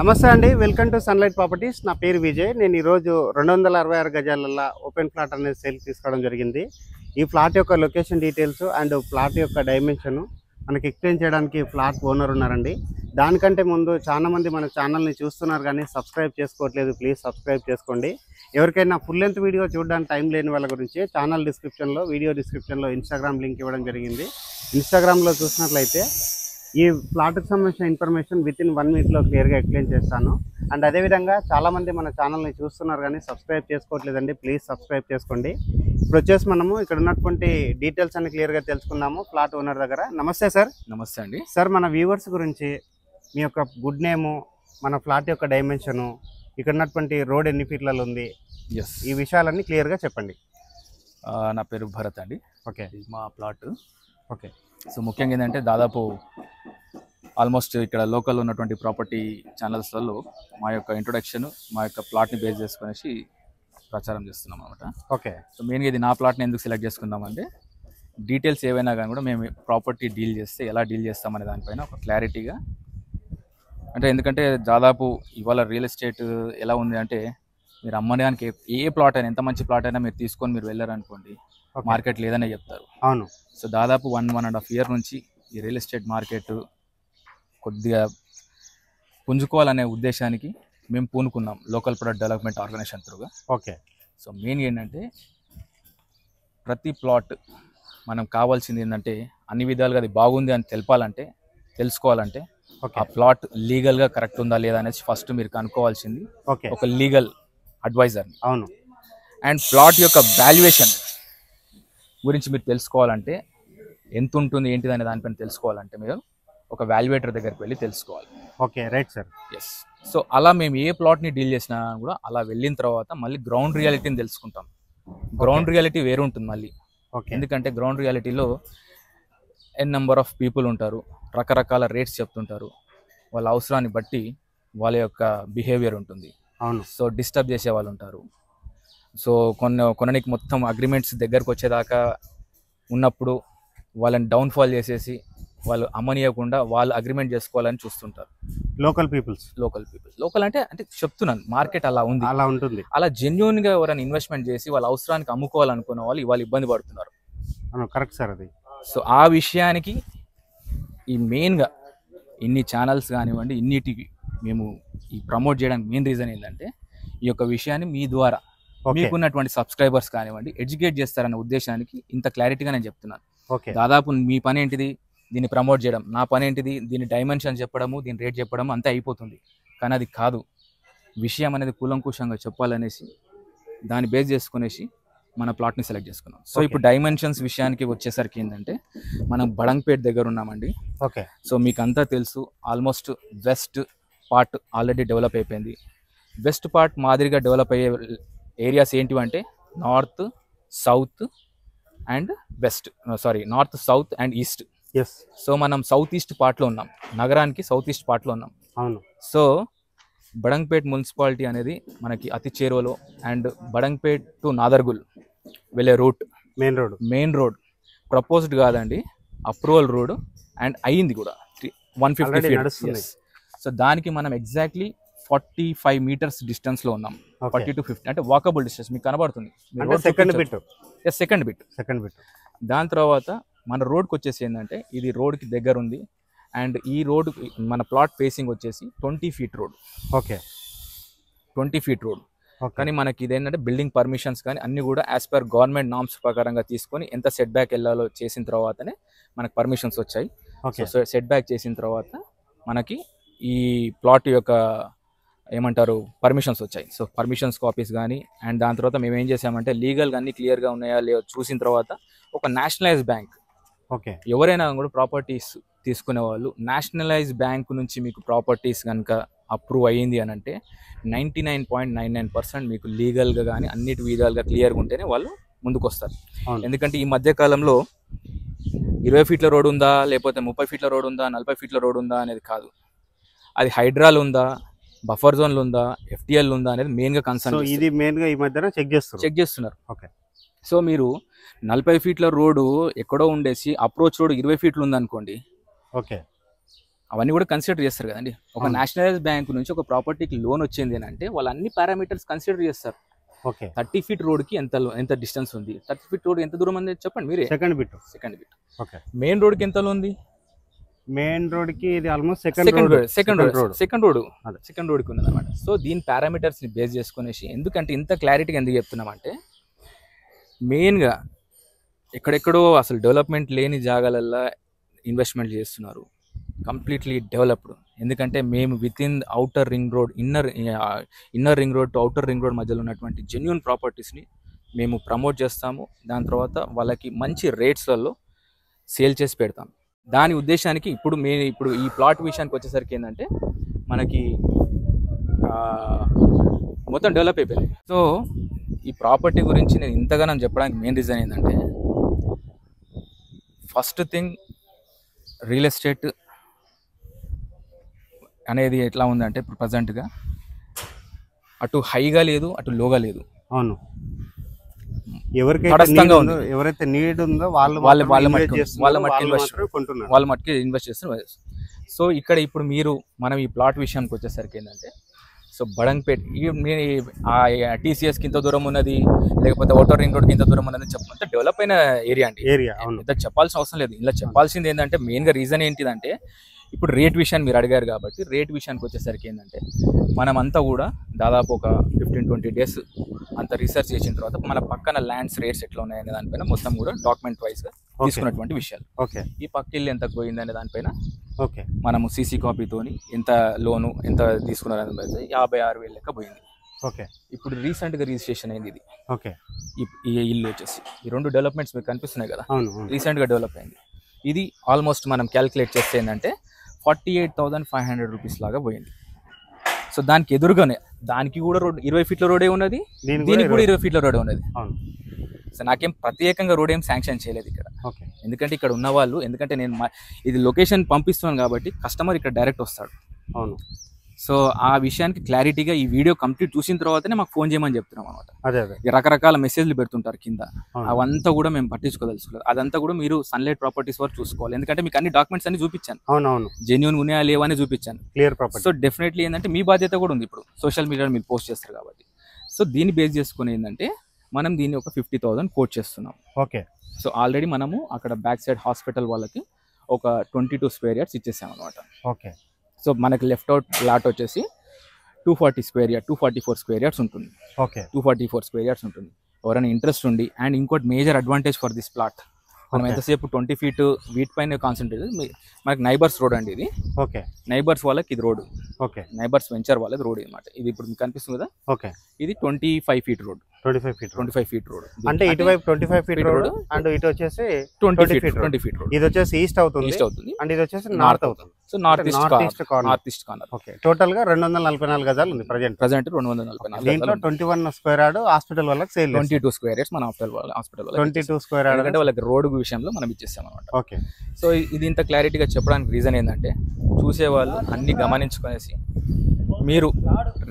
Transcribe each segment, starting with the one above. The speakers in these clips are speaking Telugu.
నమస్తే అండి, వెల్కమ్ టు సన్లైట్ ప్రాపర్టీస్. నా పేరు విజయ్. నేను ఈరోజు 266 గజాల ఓపెన్ ప్లాట్ అనేది సేల్ తీసుకోవడం జరిగింది. ఈ ప్లాట్ యొక్క లొకేషన్ డీటెయిల్స్ అండ్ ప్లాట్ యొక్క డైమెన్షన్ మనకి ఎక్స్ప్లెయిన్ చేయడానికి ప్లాట్ ఓనర్ ఉన్నారండి. దానికంటే ముందు చాలా మంది మన ఛానల్ని చూస్తున్నారు కానీ సబ్స్క్రైబ్ చేసుకోవట్లేదు. ప్లీజ్ సబ్స్క్రైబ్ చేసుకోండి. ఎవరికైనా ఫుల్ లెంత్ వీడియో చూడడానికి టైం లేని వాళ్ళ గురించి ఛానల్ డిస్క్రిప్షన్లో, వీడియో డిస్క్రిప్షన్లో ఇన్స్టాగ్రామ్ లింక్ ఇవ్వడం జరిగింది. ఇన్స్టాగ్రామ్లో చూసినట్లయితే ఈ ప్లాట్కి సంబంధించిన ఇన్ఫర్మేషన్ వితిన్ 1 minute క్లియర్గా ఎక్స్ప్లెయిన్ చేస్తాను. అండ్ అదేవిధంగా చాలామంది మన ఛానల్ని చూస్తున్నారు కానీ సబ్స్క్రైబ్ చేసుకోవట్లేదండి. ప్లీజ్ సబ్స్క్రైబ్ చేసుకోండి. ఇప్పుడు వచ్చేసి మనము ఇక్కడ ఉన్నటువంటి డీటెయిల్స్ అన్ని క్లియర్గా తెలుసుకుందాము ప్లాట్ ఓనర్ దగ్గర. నమస్తే సార్. నమస్తే అండి సార్, మన వ్యూవర్స్ గురించి మీ యొక్క గుడ్ నేము, మన ఫ్లాట్ యొక్క డైమెన్షను, ఇక్కడ ఉన్నటువంటి రోడ్ ఎన్ని ఫీట్లలో ఉంది, ఈ విషయాలన్నీ క్లియర్గా చెప్పండి. నా పేరు భరత్ అండి. ఓకే, మా ప్లాట్. ఓకే. సో ముఖ్యంగా ఏంటంటే దాదాపు ఆల్మోస్ట్ ఇక్కడ లోకల్ ఉన్నటువంటి ప్రాపర్టీ ఛానల్స్లలో మా యొక్క ఇంట్రొడక్షన్, మా యొక్క ప్లాట్ని బేస్ చేసుకునేసి ప్రచారం చేస్తున్నాం అనమాట. ఓకే. సో మెయిన్గా ఇది నా ప్లాట్ని ఎందుకు సెలెక్ట్ చేసుకుందామంటే డీటెయిల్స్ ఏవైనా కానీ కూడా మేము ప్రాపర్టీ డీల్ చేస్తే ఎలా డీల్ చేస్తామనే దానిపైన ఒక క్లారిటీగా, అంటే ఎందుకంటే దాదాపు ఇవాళ రియల్ ఎస్టేట్ ఎలా ఉంది అంటే మీరు అమ్మడానికి ఏ ప్లాట్ అయినా, ఎంత మంచి ప్లాట్ అయినా మీరు తీసుకొని మీరు వెళ్ళారనుకోండి, మార్కెట్ లేదనే చెప్తారు. అవును. సో దాదాపు 1.5 year నుంచి ఈ రియల్ ఎస్టేట్ మార్కెట్ కొద్దిగా పుంజుకోవాలనే ఉద్దేశానికి మేము పూనుకున్నాం లోకల్ ప్రొడక్ట్ డెవలప్మెంట్ ఆర్గనైజేషన్ త్రూగా. ఓకే. సో మెయిన్ ఏంటంటే ప్రతి ప్లాట్ మనం కావాల్సింది ఏంటంటే అన్ని విధాలుగా అది బాగుంది అని తెలుసుకోవాలంటే ఆ ప్లాట్ లీగల్గా కరెక్ట్ ఉందా లేదా అనేది ఫస్ట్ మీరు కనుక్కోవాల్సింది ఒక లీగల్ అడ్వైజర్ని. అవును. అండ్ ప్లాట్ యొక్క వాల్యుయేషన్ గురించి మీరు తెలుసుకోవాలంటే ఎంత ఉంటుంది ఏంటిది అనే దానిపైన తెలుసుకోవాలంటే మీరు ఒక వాల్యుయేటర్ దగ్గరికి వెళ్ళి తెలుసుకోవాలి. Okay, right sir. Yes. So అలా మేము ఏ ప్లాట్ని డీల్ చేసినా కూడా అలా వెళ్ళిన తర్వాత మళ్ళీ గ్రౌండ్ రియాలిటీని తెలుసుకుంటాం. గ్రౌండ్ రియాలిటీ వేరు ఉంటుంది మళ్ళీ. ఎందుకంటే గ్రౌండ్ రియాలిటీలో నెంబర్ ఆఫ్ పీపుల్ ఉంటారు, రకరకాల రేట్స్ చెప్తుంటారు, వాళ్ళ అవసరాన్ని బట్టి వాళ్ళ యొక్క బిహేవియర్ ఉంటుంది. అవును. సో డిస్టర్బ్ చేసే వాళ్ళు ఉంటారు. సో కొననికి మొత్తం అగ్రిమెంట్స్ దగ్గరకు వచ్చేదాకా ఉన్నప్పుడు వాళ్ళని డౌన్ఫాల్ చేసేసి వాళ్ళు అమ్మనీయకుండా వాళ్ళు అగ్రిమెంట్ చేసుకోవాలని చూస్తుంటారు. లోకల్ అంటే చెప్తున్నాను, మార్కెట్ అలా ఉంది, అలా ఉంటుంది. అలా జెన్యూన్గా ఎవరైనా ఇన్వెస్ట్మెంట్ చేసి వాళ్ళ అవసరానికి అమ్ముకోవాలనుకున్న వాళ్ళు ఇవాళ ఇబ్బంది పడుతున్నారు. కరెక్ట్ సార్ అది. సో ఆ విషయానికి ఈ మెయిన్గా ఇన్ని ఛానల్స్ కానివ్వండి, ఇన్నిటికి మేము ఈ ప్రమోట్ చేయడానికి మెయిన్ రీజన్ ఏంటంటే ఈ యొక్క విషయాన్ని మీ ద్వారా మీకున్నటువంటి సబ్స్క్రైబర్స్ కానివ్వండి ఎడ్యుకేట్ చేస్తారన్న ఉద్దేశానికి ఇంత క్లారిటీగా నేను చెప్తున్నాను. దాదాపు మీ పని ఏంటిది, దీన్ని ప్రమోట్ చేయడం, నా పని ఏంటిది, దీని డైమెన్షన్ చెప్పడము, దీని రేట్ చెప్పడం అంతే అయిపోతుంది. కానీ అది కాదు, విషయం అనేది కూలంకుషంగా చెప్పాలనేసి దాన్ని బేస్ చేసుకునేసి మన ప్లాట్ని సెలెక్ట్ చేసుకున్నాం. సో ఇప్పుడు డైమెన్షన్స్ విషయానికి వచ్చేసరికి ఏంటంటే మనం బడంగ్పేట్ దగ్గర ఉన్నామండి. ఓకే. సో మీకు అంతా తెలుసు, almost west part already develop అయిపోయింది. వెస్ట్ పార్ట్ మాదిరిగా డెవలప్ అయ్యే ఏరియాస్ ఏంటివంటే north, south and west, north, south and east. So మనం సౌత్ ఈస్ట్ పార్ట్లో ఉన్నాం, నగరానికి సౌత్ ఈస్ట్ పార్ట్లో ఉన్నాం. అవును. సో బడంగ్పేట్ మున్సిపాలిటీ అనేది మనకి అతి చేరువలో, అండ్ బడంగ్పేట్ టు నాదర్గుల్ వెళ్ళే రూట్, మెయిన్ రోడ్ ప్రపోజ్డ్ కాదండి, అప్రూవల్ రోడ్ అండ్ అయ్యింది కూడా 150 feet. సో దానికి మనం ఎగ్జాక్ట్లీ 45 meters డిస్టెన్స్లో ఉన్నాం. 40 to 50 అంటే వాకబుల్ డిస్టెన్స్ మీకు కనబడుతుంది. Second bit. దాని తర్వాత మన రోడ్కి వచ్చేసి ఏంటంటే ఇది రోడ్కి దగ్గర ఉంది, అండ్ ఈ రోడ్ మన ప్లాట్ ఫేసింగ్ వచ్చేసి 20 feet road. Okay, 20 feet road. కానీ మనకి ఇదేంటంటే బిల్డింగ్ పర్మిషన్స్ కానీ అన్ని కూడా యాజ్ పర్ గవర్నమెంట్ నామ్స్ ప్రకారంగా తీసుకొని ఎంత సెట్ బ్యాక్ వెళ్ళాలో చేసిన తర్వాతనే మనకు పర్మిషన్స్ వచ్చాయి. సో సెట్ బ్యాక్ చేసిన తర్వాత మనకి ఈ ప్లాట్ యొక్క ఏమంటారు పర్మిషన్స్ వచ్చాయి. సో పర్మిషన్స్ కాపీస్ కానీ, అండ్ దాని తర్వాత మేము ఏం చేసామంటే లీగల్గా అన్ని క్లియర్గా ఉన్నాయా లేదో చూసిన తర్వాత ఒక నేషనలైజ్ బ్యాంక్, ఎవరైనా కూడా ప్రాపర్టీస్ తీసుకునే వాళ్ళు నేషనలైజ్ బ్యాంక్ నుంచి మీకు ప్రాపర్టీస్ కనుక అప్రూవ్ అయ్యింది అని అంటే 99.99% మీకు లీగల్గా కానీ అన్నిటి విధాలుగా క్లియర్గా ఉంటేనే వాళ్ళు ముందుకు వస్తారు. ఎందుకంటే ఈ మధ్యకాలంలో 20 feet రోడ్ ఉందా, లేకపోతే 30 feet రోడ్ ఉందా, 40 feet రోడ్ ఉందా అనేది కాదు, అది హైడ్రాల్ ఉందా, బఫర్ జోన్లు ఉందా, FTL ఉందా అనేది మెయిన్గా కన్సర్న్. ఇది మెయిన్గా ఈ మధ్యన చెక్ చేస్తున్నారు. ఓకే. సో మీరు 40 feet రోడ్డు ఎక్కడో ఉండేసి అప్రోచ్ రోడ్ 20 feet ఉందనుకోండి, ఓకే, అవన్నీ కూడా కన్సిడర్ చేస్తారు కదండి. ఒక నేషనలైజ్ బ్యాంక్ నుంచి ఒక ప్రాపర్టీకి లోన్ వచ్చింది అని అంటే వాళ్ళు అన్ని పారామీటర్స్ కన్సిడర్ చేస్తారు. ఓకే 30 ఫీట్ రోడ్కి ఎంత డిస్టెన్స్ ఉంది, 30 ఫీట్ రోడ్ ఎంత దూరం ఉంది చెప్పండి మీరే. Second bit. ఓకే మెయిన్ రోడ్కి ఎంత ఉంది? మెయిన్ రోడ్కి ఇది ఆల్మోస్ట్ సెకండ్ రోడ్కి ఉన్నది అనమాట. సో దీని పారామీటర్స్ని బేస్ చేసుకునేసి, ఎందుకంటే ఇంత క్లారిటీగా ఎందుకు చెప్తున్నామంటే మెయిన్గా ఎక్కడెక్కడో అసలు డెవలప్మెంట్ లేని జాగాలల్లో ఇన్వెస్ట్మెంట్ చేస్తున్నారు, కంప్లీట్లీ డెవలప్డ్. ఎందుకంటే మేము with in outer ring road, inner ring road to outer ring road మధ్యలో ఉన్నటువంటి జెన్యూన్ ప్రాపర్టీస్ని మేము ప్రమోట్ చేస్తాము. దాని తర్వాత వాళ్ళకి మంచి రేట్స్లలో సేల్ చేసి పెడతాం. దాని ఉద్దేశానికి ఇప్పుడు ఈ ప్లాట్ విషయానికి వచ్చేసరికి ఏంటంటే మనకి మొత్తం డెవలప్ అయిపోయింది. సో ఈ ప్రాపర్టీ గురించి నేను ఇంతగానో చెప్పడానికి మెయిన్ రీజన్ ఏంటంటే, ఫస్ట్ థింగ్ రియల్ ఎస్టేట్ అనేది ఎట్లా ఉందంటే ఇప్పుడు ప్రజెంట్గా అటు హైగా లేదు, అటు లోగా లేదు. అవును, ఎవరైతే నీడ్ ఉందో వాళ్ళ మట్టుకి ఇన్వెస్ట్ చేస్తున్నారు. సో ఇక్కడ ఇప్పుడు మనం ఈ ప్లాట్ విషయానికి వచ్చేసరికి ఏంటంటే, సో బడంగ్పేట్ టీసీఎస్కి ఇంత దూరం ఉన్నది, లేకపోతే అవుటర్ రింగ్ రోడ్కి ఇంత దూరం ఉన్నది చెప్పంటే డెవలప్ అయిన ఏరియా అండి. ఇంత చెప్పాల్సిన అవసరం లేదు. ఇలా చెప్పాల్సింది ఏంటంటే మెయిన్గా రీజన్ ఏంటిదంటే, ఇప్పుడు రేట్ విషయాన్ని మీరు అడిగారు కాబట్టి రేట్ విషయానికి వచ్చేసరికి ఏంటంటే, మనమంతా కూడా దాదాపు ఒక 15-20 డేస్ అంత రీసెర్చ్ చేసిన తర్వాత మన పక్కన ల్యాండ్స్ రేట్స్ ఎట్లా ఉన్నాయనే దానిపైన మొత్తం కూడా డాక్యుమెంట్ వైజ్గా తీసుకున్నటువంటి విషయాలు. ఓకే, ఈ పక్క ఇల్లు ఎంత పోయింది అనే దానిపైన మనము సీసీ కాపీతోని ఎంత లోను ఎంత తీసుకున్నారని 56,000 లెక్క పోయింది. ఓకే, ఇప్పుడు రీసెంట్గా రిజిస్ట్రేషన్ అయింది ఇది. ఓకే, ఈ ఇల్లు వచ్చేసి ఈ 2 డెవలప్మెంట్స్ మీకు కనిపిస్తున్నాయి కదా, రీసెంట్గా డెవలప్ అయింది. ఇది ఆల్మోస్ట్ మనం క్యాలిక్యులేట్ చేస్తే ఏంటంటే 48,500 రూపీస్ లాగా పోయింది. సో దానికి ఎదురుగానే దానికి కూడా రోడ్ 20 ఫీట్ల రోడే ఉన్నది, దీనికి కూడా 20 ఫీట్ల రోడే ఉన్నది. సో నాకేం ప్రత్యేకంగా రోడ్ ఏం శాంక్షన్ చేయలేదు ఇక్కడ. ఎందుకంటే ఇక్కడ ఉన్న వాళ్ళు, ఎందుకంటే నేను ఇది లొకేషన్ పంపిస్తున్నాను కాబట్టి కస్టమర్ ఇక్కడ డైరెక్ట్ వస్తాడు. అవును. సో ఆ విషయానికి క్లారిటీగా ఈ వీడియో కంప్లీట్ చూసిన తర్వాతనే మాకు ఫోన్ చేయమని చెప్తున్నాం అనమాట. రకరకాల మెసేజ్లు పెడుతుంటారు కింద, అవంతా కూడా మేము పట్టించుకోదలుచుకోలేదు. అదంతా కూడా మీరు సన్లైట్ ప్రాపర్టీస్ వరకు చూసుకోవాలి. ఎందుకంటే మీకు అన్ని డాక్యుమెంట్స్ అన్ని చూపించాను, జెన్యూన్ ఉన్నాయా లేవా అని చూపించాను. సో డెఫినెట్లీ ఏంటంటే మీ బాధ్యత కూడా ఉంది. ఇప్పుడు సోషల్ మీడియాలో మీరు పోస్ట్ చేస్తారు కాబట్టి, సో దీన్ని బేస్ చేసుకుని ఏంటంటే మనం దీన్ని ఒక 50,000 కోట్ చేస్తున్నాం. ఓకే. సో ఆల్రెడీ మనము అక్కడ బ్యాక్ సైడ్ హాస్పిటల్ వాళ్ళకి ఒక 22 స్క్వేర్ యార్డ్స్ ఇచ్చేసాం అనమాట. ఓకే. సో మనకి లెఫ్ట్ అవుట్ లాట్ వచ్చేసి 240 స్క్వేర్ యార్డ్ 244 స్క్వేర్ యార్డ్స్ ఉంటుంది. ఓకే, 244 స్క్వేర్ యార్డ్స్ ఉంటుంది. ఎవరైనా ఇంట్రెస్ట్ ఉండి, అండ్ ఇంకోటి major advantage for this plot, మనం ఎంతసేపు 20 ఫీట్ వీటిపైన కాన్సన్ట్రేట్, మనకి నైబర్స్ రోడ్ అండి ఇది. ఓకే, నైబర్స్ వాళ్ళకి ఇది రోడ్. ఓకే, నైబర్స్ వెంచర్ వాళ్ళది రోడ్ అనమాట ఇది. ఇప్పుడు మీకు కనిపిస్తుంది కదా. ఓకే, ఇది 25 ఫీట్ రోడ్. 25 ఫీట్ రోడ్ అంటే ఇటువైపు 25 ఫీట్ రోడ్, అండ్ ఇటు వచ్చేసి 20 ఫీట్ రోడ్. ఇది వచ్చేసి ఈస్ట్ అవుతుంది, అండ్ ఇది వచ్చేసి నార్త్ అవుతుంది. So north east corner. Okay, total గా 244 గజాలు ఉంది ప్రెజెంట్ 244. దీంట్లో 21 స్క్వేర్ యార్డ్ హాస్పిటల్ వాళ్ళకి సేల్, 22 స్క్వేర్ యార్డ్స్ మన హాస్పిటల్ 22 స్క్వేర్ యార్డ్ అంటే వాళ్ళకి రోడ్ విషయంలో మనం ఇచ్చేస్తాం అనమాట. ఓకే. సో ఇది ఇంత క్లారిటీగా చెప్పడానికి రీజన్ ఏంటంటే, చూసేవాళ్ళు అన్ని గమనించుకునేసి మీరు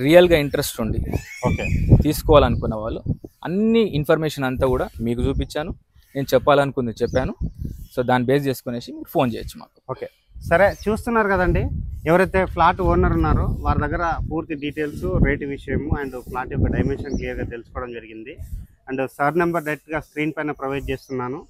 రియల్గా ఇంట్రెస్ట్ ఉండి తీసుకోవాలనుకున్న వాళ్ళు అన్ని ఇన్ఫర్మేషన్ అంతా కూడా మీకు చూపించాను, నేను చెప్పాలనుకుంది చెప్పాను. సో దాన్ని బేస్ చేసుకునేసి మీరు ఫోన్ చేయొచ్చు మాకు. ఓకే, సరే. చూస్తున్నారు కదండి, ఎవరైతే ఫ్లాట్ ఓనర్ ఉన్నారో వారి దగ్గర పూర్తి డీటెయిల్స్, రేటు విషయము అండ్ ఫ్లాట్ యొక్క డైమెన్షన్ క్లియర్గా తెలుసుకోవడం జరిగింది. అండ్ సార్ నెంబర్ డైరెక్ట్గా స్క్రీన్ పైన ప్రొవైడ్ చేస్తున్నాను.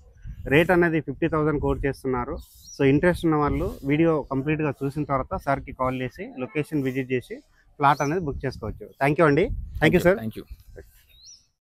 రేట్ అనేది 50,000 కోట్ చేస్తున్నారు. సో ఇంట్రెస్ట్ ఉన్న వాళ్ళు వీడియో కంప్లీట్గా చూసిన తర్వాత సార్కి కాల్ చేసి లొకేషన్ విజిట్ చేసి ఫ్లాట్ అనేది బుక్ చేసుకోవచ్చు. థ్యాంక్ యూ అండి. Thank you sir. Thank you.